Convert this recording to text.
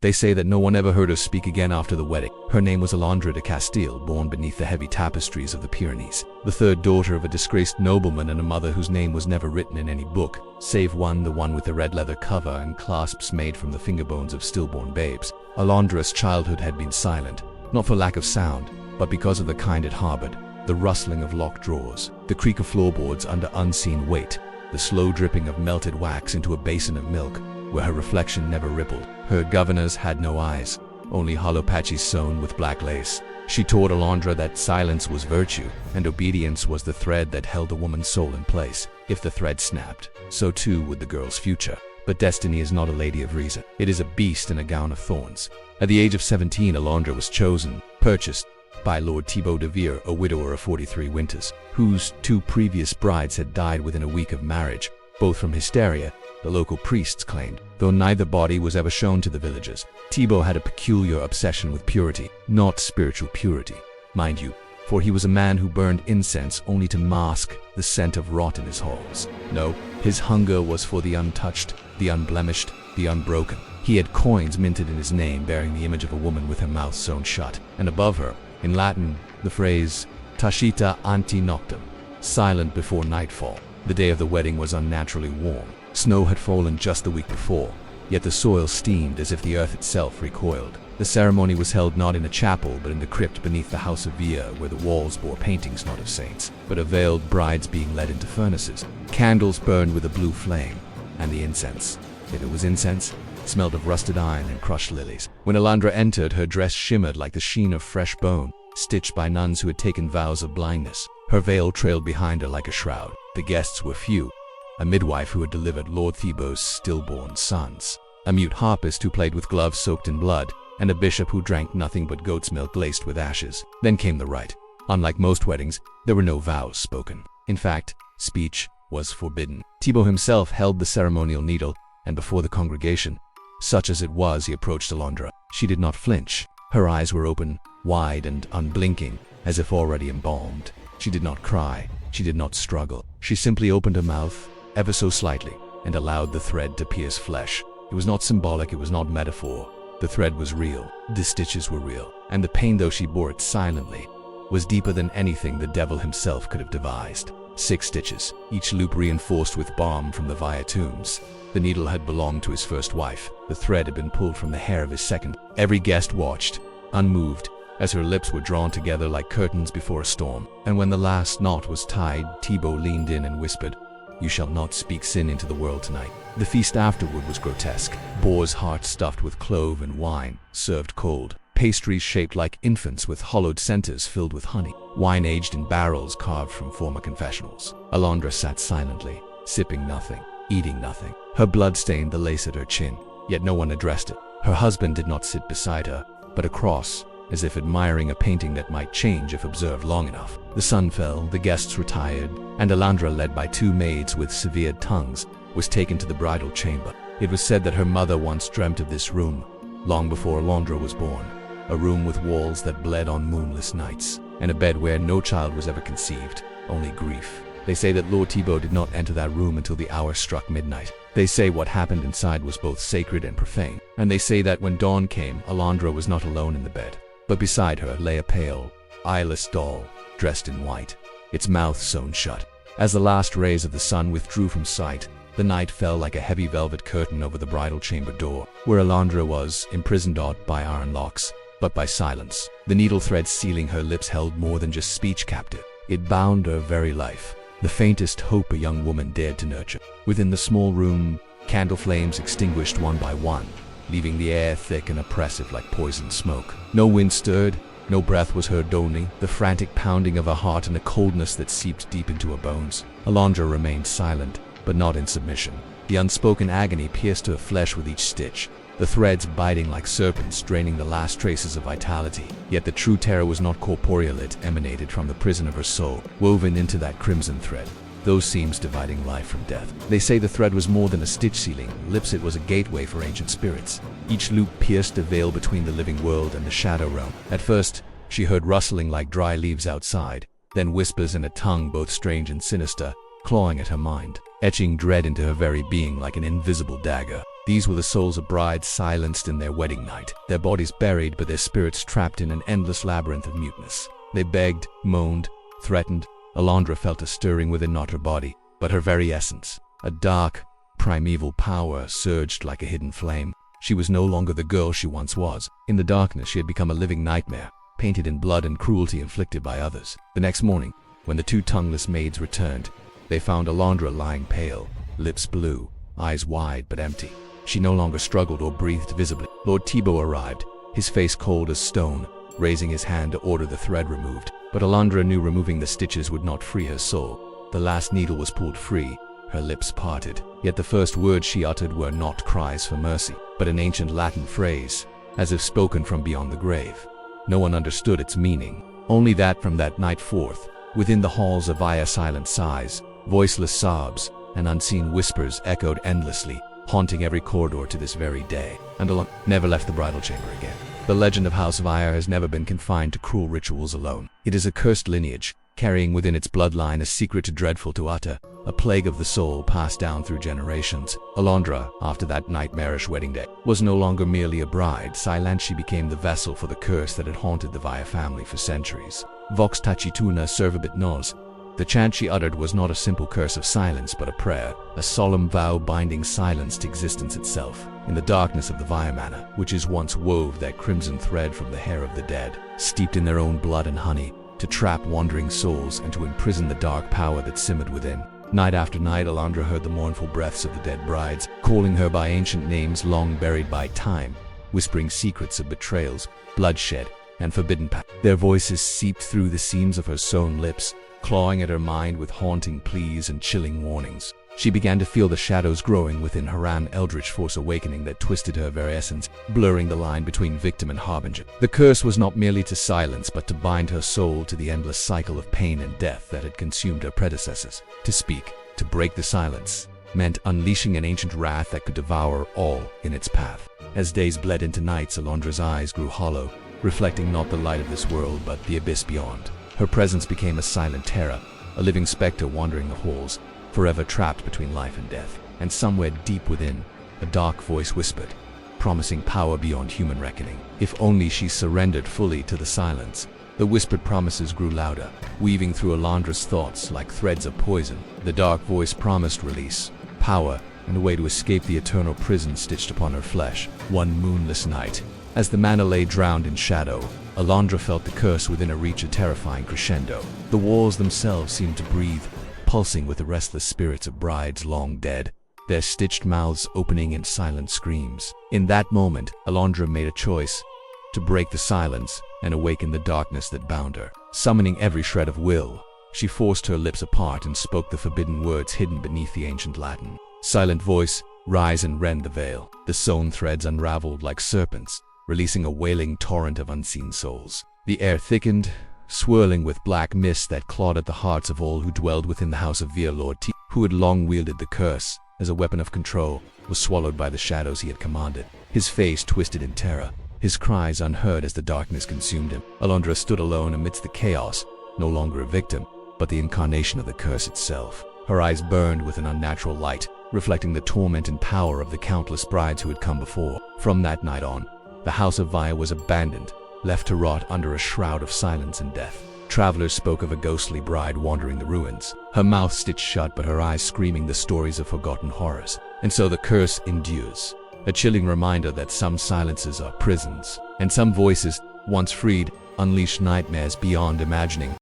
They say that no one ever heard her speak again after the wedding. Her name was Alondra de Castile, born beneath the heavy tapestries of the Pyrenees, the third daughter of a disgraced nobleman and a mother whose name was never written in any book, save one, the one with the red leather cover and clasps made from the fingerbones of stillborn babes. Alondra's childhood had been silent, not for lack of sound, but because of the kind it harbored: the rustling of locked drawers, the creak of floorboards under unseen weight, the slow dripping of melted wax into a basin of milk, where her reflection never rippled. Her governors had no eyes, only hollow patches sewn with black lace. She taught Alondra that silence was virtue, and obedience was the thread that held a woman's soul in place. If the thread snapped, so too would the girl's future. But destiny is not a lady of reason. It is a beast in a gown of thorns. At the age of 17, Alondra was purchased by Lord Thibaut de Vere, a widower of 43 winters, whose 2 previous brides had died within a week of marriage, both from hysteria, the local priests claimed. Though neither body was ever shown to the villagers, Thibaut had a peculiar obsession with purity, not spiritual purity, mind you, for he was a man who burned incense only to mask the scent of rot in his halls. No, his hunger was for the untouched, the unblemished, the unbroken. He had coins minted in his name bearing the image of a woman with her mouth sewn shut, and above her, in Latin, the phrase "tacita ante noctem," silent before nightfall. The day of the wedding was unnaturally warm. Snow had fallen just the week before, yet the soil steamed as if the earth itself recoiled. The ceremony was held not in a chapel but in the crypt beneath the house of Vere, where the walls bore paintings not of saints, but of veiled brides being led into furnaces. Candles burned with a blue flame, and the incense, if it was incense, smelled of rusted iron and crushed lilies. When Alondra entered, her dress shimmered like the sheen of fresh bone, stitched by nuns who had taken vows of blindness. Her veil trailed behind her like a shroud. The guests were few: a midwife who had delivered Lord Thibaut's stillborn sons, a mute harpist who played with gloves soaked in blood, and a bishop who drank nothing but goat's milk laced with ashes. Then came the rite. Unlike most weddings, there were no vows spoken. In fact, speech was forbidden. Thibaut himself held the ceremonial needle, and before the congregation, such as it was, he approached Alondra. She did not flinch. Her eyes were open, wide and unblinking, as if already embalmed. She did not cry. She did not struggle. She simply opened her mouth, ever so slightly, and allowed the thread to pierce flesh. It was not symbolic, it was not metaphor. The thread was real, the stitches were real, and the pain, though she bore it silently, was deeper than anything the devil himself could have devised. 6 stitches, each loop reinforced with balm from the Via tombs. The needle had belonged to his first wife. The thread had been pulled from the hair of his second. Every guest watched, unmoved, as her lips were drawn together like curtains before a storm. And when the last knot was tied, Thibaut leaned in and whispered, "You shall not speak sin into the world tonight." The feast afterward was grotesque. Boar's heart stuffed with clove and wine, served cold. Pastries shaped like infants with hollowed centers filled with honey. Wine aged in barrels carved from former confessionals. Alondra sat silently, sipping nothing, eating nothing. Her blood stained the lace at her chin, yet no one addressed it. Her husband did not sit beside her, but across, as if admiring a painting that might change if observed long enough. The sun fell, the guests retired, and Alondra, led by 2 maids with severed tongues, was taken to the bridal chamber. It was said that her mother once dreamt of this room, long before Alondra was born. A room with walls that bled on moonless nights, and a bed where no child was ever conceived, only grief. They say that Lord Thibaut did not enter that room until the hour struck midnight. They say what happened inside was both sacred and profane. And they say that when dawn came, Alondra was not alone in the bed, but beside her lay a pale, eyeless doll, dressed in white, its mouth sewn shut. As the last rays of the sun withdrew from sight, the night fell like a heavy velvet curtain over the bridal chamber door, where Alondra was imprisoned not by iron locks, but by silence. The needle thread sealing her lips held more than just speech captive. It bound her very life, the faintest hope a young woman dared to nurture. Within the small room, candle flames extinguished one by one, leaving the air thick and oppressive like poisoned smoke. No wind stirred, no breath was heard, only the frantic pounding of her heart and a coldness that seeped deep into her bones. Alondra remained silent, but not in submission. The unspoken agony pierced her flesh with each stitch, the threads biting like serpents, draining the last traces of vitality. Yet the true terror was not corporeal, it emanated from the prison of her soul, woven into that crimson thread, those seams dividing life from death. They say the thread was more than a stitch sealing lips, it was a gateway for ancient spirits. Each loop pierced a veil between the living world and the shadow realm. At first, she heard rustling like dry leaves outside, then whispers in a tongue both strange and sinister, clawing at her mind, etching dread into her very being like an invisible dagger. These were the souls of brides silenced in their wedding night, their bodies buried but their spirits trapped in an endless labyrinth of muteness. They begged, moaned, threatened. Alondra felt a stirring within not her body, but her very essence. A dark, primeval power surged like a hidden flame. She was no longer the girl she once was. In the darkness, she had become a living nightmare, painted in blood and cruelty inflicted by others. The next morning, when the two tongueless maids returned, they found Alondra lying pale, lips blue, eyes wide but empty. She no longer struggled or breathed visibly. Lord Thibault arrived, his face cold as stone, raising his hand to order the thread removed. But Alondra knew removing the stitches would not free her soul. The last needle was pulled free, her lips parted. Yet the first words she uttered were not cries for mercy, but an ancient Latin phrase, as if spoken from beyond the grave. No one understood its meaning, only that from that night forth, within the halls of Vaya, silent sighs, voiceless sobs, and unseen whispers echoed endlessly, haunting every corridor to this very day. And Alondra never left the bridal chamber again. The legend of House Vaya has never been confined to cruel rituals alone. It is a cursed lineage, carrying within its bloodline a secret dreadful to utter, a plague of the soul passed down through generations. Alondra, after that nightmarish wedding day, was no longer merely a bride. Silent, she became the vessel for the curse that had haunted the Vaya family for centuries. Vox tacituna servabit nos. The chant she uttered was not a simple curse of silence, but a prayer, a solemn vow binding silence to existence itself. In the darkness of the Vaya Manor, witches once wove that crimson thread from the hair of the dead, steeped in their own blood and honey, to trap wandering souls and to imprison the dark power that simmered within. Night after night, Alondra heard the mournful breaths of the dead brides, calling her by ancient names long buried by time, whispering secrets of betrayals, bloodshed, and forbidden path. Their voices seeped through the seams of her sewn lips, clawing at her mind with haunting pleas and chilling warnings. She began to feel the shadows growing within her, an eldritch force awakening that twisted her very essence, blurring the line between victim and harbinger. The curse was not merely to silence, but to bind her soul to the endless cycle of pain and death that had consumed her predecessors. To speak, to break the silence, meant unleashing an ancient wrath that could devour all in its path. As days bled into nights, Alondra's eyes grew hollow, reflecting not the light of this world, but the abyss beyond. Her presence became a silent terror, a living specter wandering the halls, forever trapped between life and death. And somewhere deep within, a dark voice whispered, promising power beyond human reckoning. If only she surrendered fully to the silence. The whispered promises grew louder, weaving through Alondra's thoughts like threads of poison. The dark voice promised release, power, and a way to escape the eternal prison stitched upon her flesh. One moonless night, as the manor lay drowned in shadow, Alondra felt the curse within her reach a terrifying crescendo. The walls themselves seemed to breathe, pulsing with the restless spirits of brides long dead, their stitched mouths opening in silent screams. In that moment, Alondra made a choice to break the silence and awaken the darkness that bound her. Summoning every shred of will, she forced her lips apart and spoke the forbidden words hidden beneath the ancient Latin. Silent voice, rise and rend the veil. The sewn threads unraveled like serpents, releasing a wailing torrent of unseen souls. The air thickened, swirling with black mist that clawed at the hearts of all who dwelled within the house of Via. Lord T, who had long wielded the curse as a weapon of control, was swallowed by the shadows he had commanded. His face twisted in terror, his cries unheard as the darkness consumed him. Alondra stood alone amidst the chaos, no longer a victim, but the incarnation of the curse itself. Her eyes burned with an unnatural light, reflecting the torment and power of the countless brides who had come before. From that night on, the house of Vaya was abandoned, left to rot under a shroud of silence and death. Travelers spoke of a ghostly bride wandering the ruins, her mouth stitched shut but her eyes screaming the stories of forgotten horrors. And so the curse endures, a chilling reminder that some silences are prisons, and some voices, once freed, unleash nightmares beyond imagining.